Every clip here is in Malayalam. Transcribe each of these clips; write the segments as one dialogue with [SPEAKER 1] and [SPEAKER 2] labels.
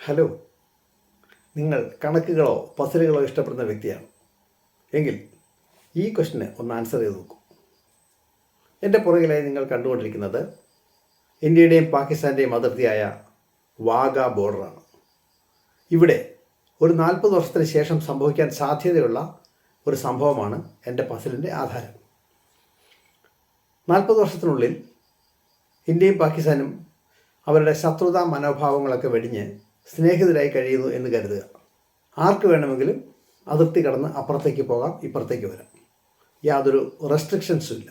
[SPEAKER 1] ഹലോ, നിങ്ങൾ കണക്കുകളോ പസിലുകളോ ഇഷ്ടപ്പെടുന്ന വ്യക്തിയാണ് എങ്കിൽ ഈ ക്വസ്റ്റിന് ഒന്ന് ആൻസർ ചെയ്ത് നോക്കൂ. എൻ്റെ പുറകിലായി നിങ്ങൾ കണ്ടുകൊണ്ടിരിക്കുന്നത് ഇന്ത്യയുടെയും പാകിസ്ഥാൻ്റെയും അതിർത്തിയായ വാഗ ബോർഡറാണ്. ഇവിടെ ഒരു 40 വർഷത്തിന് ശേഷം സംഭവിക്കാൻ സാധ്യതയുള്ള ഒരു സംഭവമാണ് എൻ്റെ പസിലിൻ്റെ ആധാരം. 40 വർഷത്തിനുള്ളിൽ ഇന്ത്യയും പാകിസ്ഥാനും അവരുടെ ശത്രുതാ മനോഭാവങ്ങളൊക്കെ വെടിഞ്ഞ് സ്നേഹിതരായി കഴിയുന്നു എന്ന് കരുതുക. ആർക്ക് വേണമെങ്കിലും അതിർത്തി കടന്ന് അപ്പുറത്തേക്ക് പോകാം, ഇപ്പുറത്തേക്ക് വരാം. യാതൊരു റെസ്ട്രിക്ഷൻസും ഇല്ല.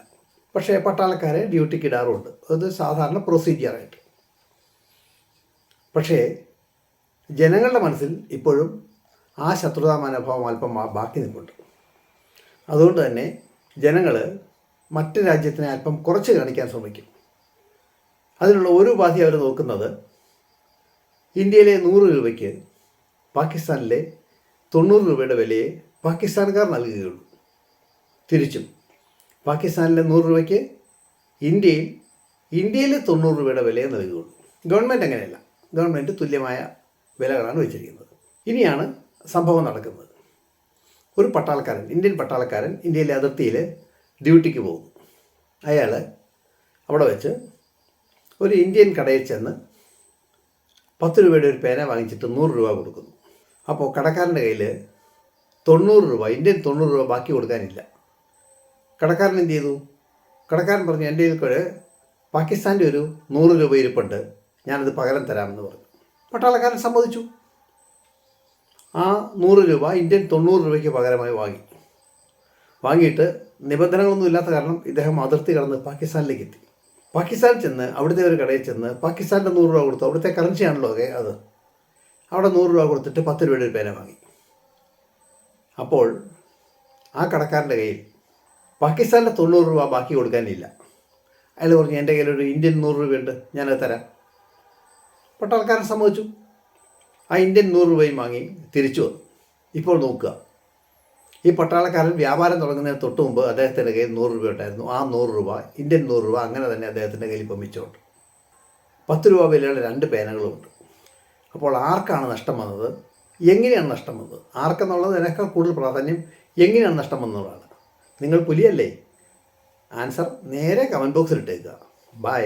[SPEAKER 1] പക്ഷേ പട്ടാളക്കാരെ ഡ്യൂട്ടിക്ക് ഇടാറുമുണ്ട്. അത് സാധാരണ പ്രൊസീജിയറായിട്ട്. പക്ഷേ ജനങ്ങളുടെ മനസ്സിൽ ഇപ്പോഴും ആ ശത്രുതാ മനോഭാവം അല്പം ബാക്കി നിൽപ്പുണ്ട്. അതുകൊണ്ട് തന്നെ ജനങ്ങൾ മറ്റ് രാജ്യത്തിനെ അല്പം കുറച്ച് കാണിക്കാൻ ശ്രമിക്കും. അതിനുള്ള ഒരു ഉപാധി അവർ നോക്കുന്നത് ഇന്ത്യയിലെ 100 രൂപയ്ക്ക് പാകിസ്ഥാനിലെ 90 രൂപയുടെ വിലയെ പാകിസ്ഥാൻകാർ നൽകുകയുള്ളൂ. തിരിച്ചും പാകിസ്ഥാനിലെ 100 രൂപയ്ക്ക് ഇന്ത്യയിലെ 90 രൂപയുടെ വിലയെ നൽകുകയുള്ളൂ. ഗവൺമെൻറ് അങ്ങനെയല്ല. ഗവൺമെൻറ് തുല്യമായ വിലകളാണ് വെച്ചിരിക്കുന്നത്. ഇനിയാണ് സംഭവം നടക്കുന്നത്. ഒരു പട്ടാളക്കാരൻ, ഇന്ത്യൻ പട്ടാളക്കാരൻ ഇന്ത്യയിലെ അതിർത്തിയിൽ ഡ്യൂട്ടിക്ക് പോകും. അയാൾ അവിടെ വെച്ച് ഒരു ഇന്ത്യൻ കടയിൽ ചെന്ന് 10 രൂപയുടെ ഒരു പേന വാങ്ങിച്ചിട്ട് 100 രൂപ കൊടുക്കുന്നു. അപ്പോൾ കടക്കാരൻ്റെ കയ്യിൽ 90 രൂപ, ഇന്ത്യൻ 90 രൂപ ബാക്കി കൊടുക്കാനില്ല. കടക്കാരൻ എന്ത് ചെയ്തു? കടക്കാരൻ പറഞ്ഞു, എൻ്റെ കയ്യിൽ പാകിസ്ഥാൻ്റെ ഒരു 100 രൂപ ഇരിപ്പുണ്ട്, ഞാനത് പകരം തരാമെന്ന് പറഞ്ഞു. പട്ടാളക്കാരൻ സമ്മതിച്ചു. ആ 100 രൂപ ഇന്ത്യൻ 90 രൂപയ്ക്ക് പകരമായി വാങ്ങിയിട്ട് നിബന്ധനകളൊന്നും ഇല്ലാത്ത കാരണം ഇദ്ദേഹം അതിർത്തി കടന്ന് പാകിസ്ഥാനിലേക്ക് എത്തി. പാകിസ്ഥാനിൽ ചെന്ന് അവിടുത്തെ ഒരു കടയിൽ ചെന്ന് പാകിസ്ഥാൻ്റെ 100 രൂപ കൊടുത്തു. അവിടുത്തെ കറൻസിയാണല്ലോ അത്. അവിടെ 100 രൂപ കൊടുത്തിട്ട് 10 രൂപയുടെ ഒരു പേന വാങ്ങി. അപ്പോൾ ആ കടക്കാരൻ്റെ കയ്യിൽ പാകിസ്ഥാനിലെ 90 രൂപ ബാക്കി കൊടുക്കാനില്ല. അയാൾ പറഞ്ഞു, എൻ്റെ കയ്യിലൊരു ഇന്ത്യൻ 100 രൂപയുണ്ട്, ഞാനത് തരാം. പട്ടാൾക്കാരൻ സമ്മതിച്ചു. ആ ഇന്ത്യൻ 100 രൂപയും വാങ്ങി തിരിച്ചു വന്നു. ഇപ്പോൾ നോക്കുക, ഈ പട്ടാളക്കാരൻ വ്യാപാരം തുടങ്ങുന്നതിന് തൊട്ട് മുമ്പ് അദ്ദേഹത്തിൻ്റെ കയ്യിൽ 100 രൂപ ഉണ്ടായിരുന്നു. ആ 100 രൂപ, ഇന്ത്യൻ 100 രൂപ അങ്ങനെ തന്നെ അദ്ദേഹത്തിൻ്റെ കയ്യിൽ ഇപ്പം മിച്ചമുണ്ട്. 10 രൂപ വിലയുള്ള 2 പേനകളുമുണ്ട്. അപ്പോൾ ആർക്കാണ് നഷ്ടം വന്നത്? എങ്ങനെയാണ് നഷ്ടം വന്നത്? ആർക്കെന്നുള്ളതിനേക്കാൾ കൂടുതൽ പ്രാധാന്യം എങ്ങനെയാണ് നഷ്ടം വന്നതാണ്. നിങ്ങൾ പുലിയല്ലേ? ആൻസർ നേരെ കമൻറ്റ് ബോക്സിൽ ഇട്ടേക്കുക. ബൈ.